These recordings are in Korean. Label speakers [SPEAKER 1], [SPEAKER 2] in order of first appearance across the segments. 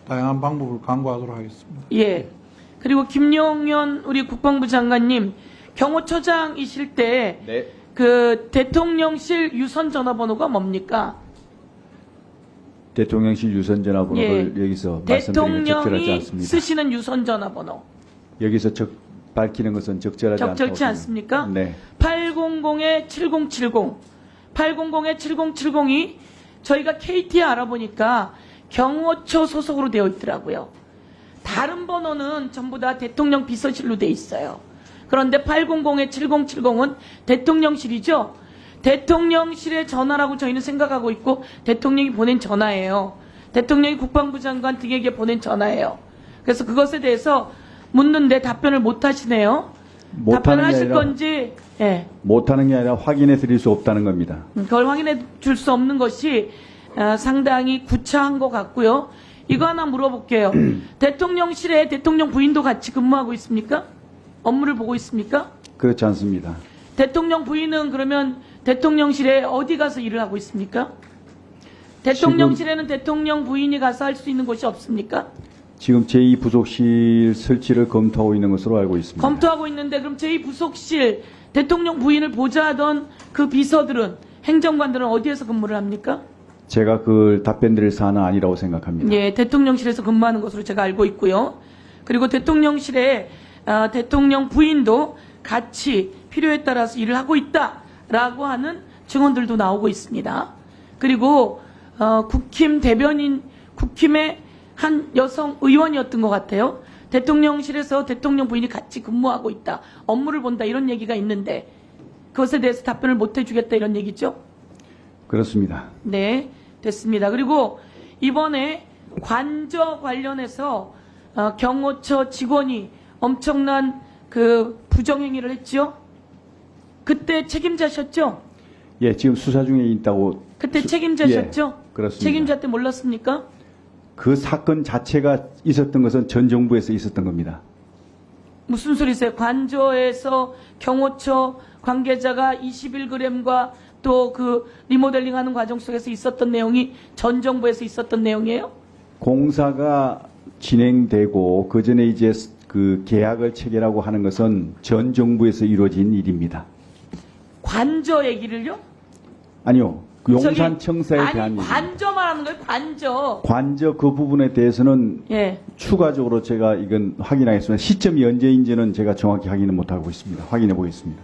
[SPEAKER 1] 다양한 방법을 강구하도록 하겠습니다.
[SPEAKER 2] 예. 그리고 김용현 우리 국방부 장관님 경호처장이실 때
[SPEAKER 3] 네.
[SPEAKER 2] 그 대통령실 유선 전화번호가 뭡니까?
[SPEAKER 3] 대통령실 유선 전화번호를
[SPEAKER 2] 예.
[SPEAKER 3] 여기서 말씀드리면 적절하지
[SPEAKER 2] 대통령이
[SPEAKER 3] 않습니다.
[SPEAKER 2] 쓰시는 유선 전화번호
[SPEAKER 3] 여기서 밝히는 것은 적절하지 않다고
[SPEAKER 2] 적절치
[SPEAKER 3] 생각합니다.
[SPEAKER 2] 않습니까?
[SPEAKER 3] 네.
[SPEAKER 2] 800-7070 800-7070이 저희가 KT에 알아보니까 경호처 소속으로 되어 있더라고요. 다른 번호는 전부 다 대통령 비서실로 되어 있어요. 그런데 800-7070은 대통령실이죠. 대통령실의 전화라고 저희는 생각하고 있고 대통령이 보낸 전화예요. 대통령이 국방부 장관 등에게 보낸 전화예요. 그래서 그것에 대해서 묻는데 답변을 못 하시네요. 답변을 하실 건지, 예.
[SPEAKER 3] 못하는 게 아니라 확인해 드릴 수 없다는 겁니다.
[SPEAKER 2] 그걸 확인해 줄 수 없는 것이 상당히 구차한 것 같고요. 이거 하나 물어볼게요. 대통령실에 대통령 부인도 같이 근무하고 있습니까? 업무를 보고 있습니까?
[SPEAKER 3] 그렇지 않습니다.
[SPEAKER 2] 대통령 부인은 그러면 대통령실에 어디 가서 일을 하고 있습니까? 대통령실에는 대통령 부인이 가서 할 수 있는 곳이 없습니까?
[SPEAKER 3] 지금 제2부속실 설치를 검토하고 있는 것으로 알고 있습니다.
[SPEAKER 2] 검토하고 있는데 그럼 제2부속실 대통령 부인을 보좌하던 그 비서들은 행정관들은 어디에서 근무를 합니까?
[SPEAKER 3] 제가 그걸 답변드릴 사안은 아니라고 생각합니다.
[SPEAKER 2] 예, 대통령실에서 근무하는 것으로 제가 알고 있고요. 그리고 대통령실에 대통령 부인도 같이 필요에 따라서 일을 하고 있다라고 하는 증언들도 나오고 있습니다. 그리고 국힘 대변인, 국힘의 한 여성 의원이었던 것 같아요. 대통령실에서 대통령 부인이 같이 근무하고 있다, 업무를 본다 이런 얘기가 있는데 그것에 대해서 답변을 못 해주겠다 이런 얘기죠?
[SPEAKER 3] 그렇습니다.
[SPEAKER 2] 네, 됐습니다. 그리고 이번에 관저 관련해서 경호처 직원이 엄청난 그 부정행위를 했죠? 그때 책임자셨죠?
[SPEAKER 3] 예, 지금 수사 중에 있다고.
[SPEAKER 2] 그때 책임자셨죠?
[SPEAKER 3] 예, 그렇습니다.
[SPEAKER 2] 책임자 때 몰랐습니까?
[SPEAKER 3] 그 사건 자체가 있었던 것은 전 정부에서 있었던 겁니다.
[SPEAKER 2] 무슨 소리세요? 관저에서 경호처 관계자가 21g과 또 그 리모델링하는 과정 속에서 있었던 내용이 전 정부에서 있었던 내용이에요?
[SPEAKER 3] 공사가 진행되고 그 전에 이제 그 계약을 체결하고 하는 것은 전 정부에서 이루어진 일입니다.
[SPEAKER 2] 관저 얘기를요?
[SPEAKER 3] 아니요. 그 용산청사에
[SPEAKER 2] 아니,
[SPEAKER 3] 대한 얘기.
[SPEAKER 2] 관저 말하는 거예요. 관저.
[SPEAKER 3] 관저 그 부분에 대해서는
[SPEAKER 2] 예.
[SPEAKER 3] 추가적으로 제가 이건 확인하겠습니다. 시점이 언제인지는 제가 정확히 확인을 못하고 있습니다. 확인해 보겠습니다.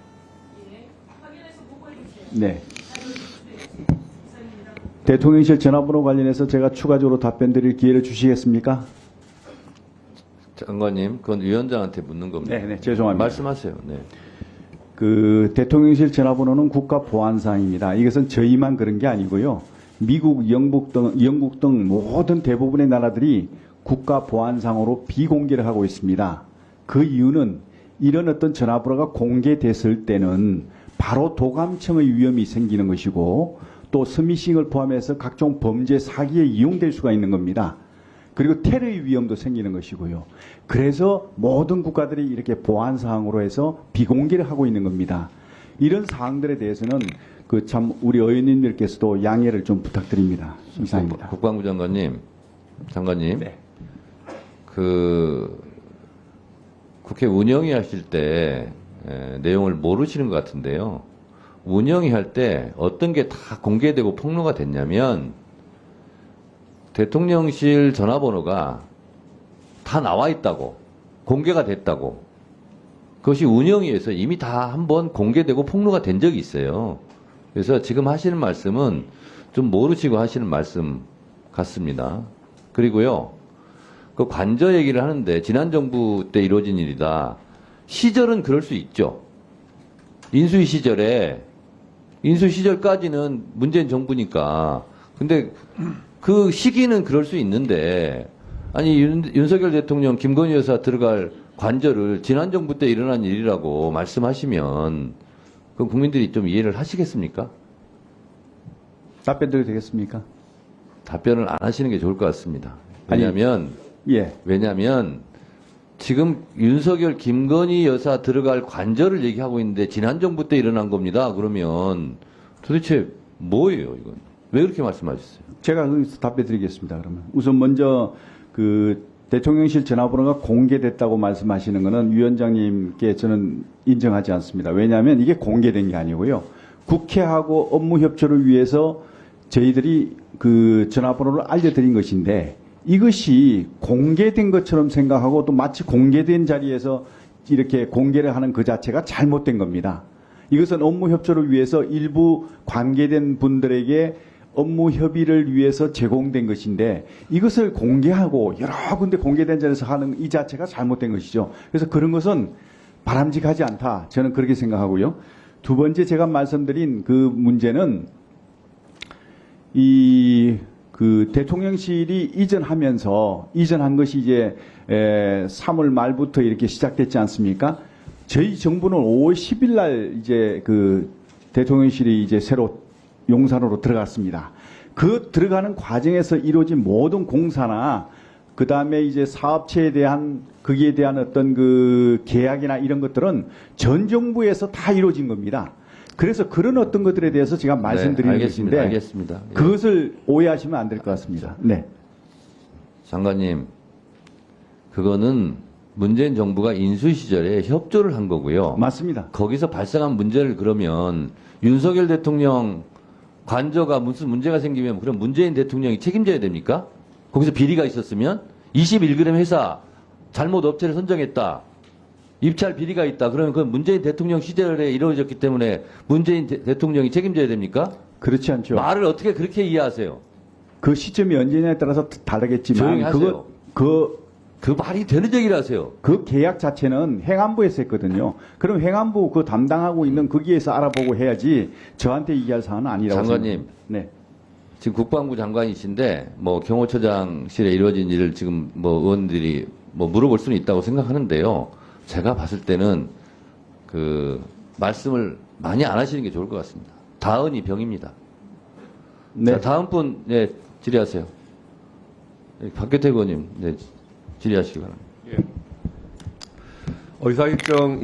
[SPEAKER 2] 확인해서 보고해 주세요.
[SPEAKER 3] 네. 대통령실 전화번호 관련해서 제가 추가적으로 답변 드릴 기회를 주시겠습니까?
[SPEAKER 4] 장관님, 그건 위원장한테 묻는 겁니다.
[SPEAKER 3] 네, 죄송합니다.
[SPEAKER 4] 말씀하세요. 네.
[SPEAKER 3] 그 대통령실 전화번호는 국가보안사항입니다. 이것은 저희만 그런 게 아니고요. 미국, 영국 등 모든 대부분의 나라들이 국가보안상으로 비공개를 하고 있습니다. 그 이유는 이런 어떤 전화번호가 공개됐을 때는 바로 도감청의 위험이 생기는 것이고 또 스미싱을 포함해서 각종 범죄 사기에 이용될 수가 있는 겁니다. 그리고 테러의 위험도 생기는 것이고요. 그래서 모든 국가들이 이렇게 보안 사항으로 해서 비공개를 하고 있는 겁니다. 이런 사항들에 대해서는 그 참 우리 의원님들께서도 양해를 좀 부탁드립니다. 이상입니다.
[SPEAKER 4] 국방부 장관님,
[SPEAKER 3] 네.
[SPEAKER 4] 그 국회 운영위 하실 때 내용을 모르시는 것 같은데요. 운영위 할 때 어떤 게 다 공개되고 폭로가 됐냐면 대통령실 전화번호가 다 나와 있다고, 공개가 됐다고. 그것이 운영위에서 이미 다 한번 공개되고 폭로가 된 적이 있어요. 그래서 지금 하시는 말씀은 좀 모르시고 하시는 말씀 같습니다. 그리고요, 그 관저 얘기를 하는데 지난 정부 때 이루어진 일이다. 시절은 그럴 수 있죠. 인수위 시절까지는 문재인 정부니까. 근데 그 시기는 그럴 수 있는데, 아니, 윤석열 대통령, 김건희 여사 들어갈 관저를 지난 정부 때 일어난 일이라고 말씀하시면, 그럼 국민들이 좀 이해를 하시겠습니까?
[SPEAKER 3] 답변 드려도 되겠습니까?
[SPEAKER 4] 답변을 안 하시는 게 좋을 것 같습니다. 왜냐면,
[SPEAKER 3] 예.
[SPEAKER 4] 지금 윤석열, 김건희 여사 들어갈 관저를 얘기하고 있는데 지난 정부 때 일어난 겁니다. 그러면 도대체 뭐예요, 이건? 왜 그렇게 말씀하셨어요?
[SPEAKER 3] 제가 여기서 답변 드리겠습니다. 그러면 우선 먼저 그 대통령실 전화번호가 공개됐다고 말씀하시는 것은 위원장님께 저는 인정하지 않습니다. 왜냐하면 이게 공개된 게 아니고요. 국회하고 업무 협조를 위해서 저희들이 그 전화번호를 알려드린 것인데 이것이 공개된 것처럼 생각하고 또 마치 공개된 자리에서 이렇게 공개를 하는 그 자체가 잘못된 겁니다. 이것은 업무 협조를 위해서 일부 관계된 분들에게 업무 협의를 위해서 제공된 것인데 이것을 공개하고 여러 군데 공개된 자리에서 하는 이 자체가 잘못된 것이죠. 그래서 그런 것은 바람직하지 않다. 저는 그렇게 생각하고요. 두 번째 제가 말씀드린 그 문제는 그 대통령실이 이전한 것이 이제 3월 말부터 이렇게 시작됐지 않습니까? 저희 정부는 5월 10일 날 이제 그 대통령실이 이제 새로 용산으로 들어갔습니다. 그 들어가는 과정에서 이루어진 모든 공사나 그 다음에 이제 사업체에 대한 거기에 대한 어떤 그 계약이나 이런 것들은 전 정부에서 다 이루어진 겁니다. 그래서 그런 어떤 것들에 대해서 제가 말씀드리는 것인데
[SPEAKER 4] 알겠습니다. 예.
[SPEAKER 3] 그것을 오해하시면 안 될 것 같습니다. 네.
[SPEAKER 4] 장관님, 그거는 문재인 정부가 인수 시절에 협조를 한 거고요.
[SPEAKER 3] 맞습니다.
[SPEAKER 4] 거기서 발생한 문제를 그러면 윤석열 대통령 관저가 무슨 문제가 생기면 그럼 문재인 대통령이 책임져야 됩니까? 거기서 비리가 있었으면 21g 회사 잘못 업체를 선정했다. 입찰 비리가 있다. 그러면 그건 문재인 대통령 시절에 이루어졌기 때문에 문재인 대통령이 책임져야 됩니까?
[SPEAKER 3] 그렇지 않죠.
[SPEAKER 4] 말을 어떻게 그렇게 이해하세요?
[SPEAKER 3] 그 시점이 언제냐에 따라서
[SPEAKER 4] 조용히
[SPEAKER 3] 다르겠지만
[SPEAKER 4] 하세요.
[SPEAKER 3] 그
[SPEAKER 4] 말이 되는 얘기를 하세요.
[SPEAKER 3] 그 계약 자체는 행안부에서 했거든요. 그럼 행안부 그 담당하고 있는 거기에서 알아보고 해야지 저한테 얘기할 사안은 아니라고
[SPEAKER 4] 장관님.
[SPEAKER 3] 생각합니다. 네.
[SPEAKER 4] 지금 국방부 장관이신데 뭐 경호처장실에 이루어진 일을 지금 뭐 의원들이 뭐 물어볼 수는 있다고 생각하는데요. 제가 봤을 때는 그 말씀을 많이 안 하시는 게 좋을 것 같습니다. 다은이 병입니다.
[SPEAKER 3] 네.
[SPEAKER 4] 자, 다음 분, 네, 질의하세요. 박규태 의원님, 네, 질의하시기 바랍니다.
[SPEAKER 5] 의사일정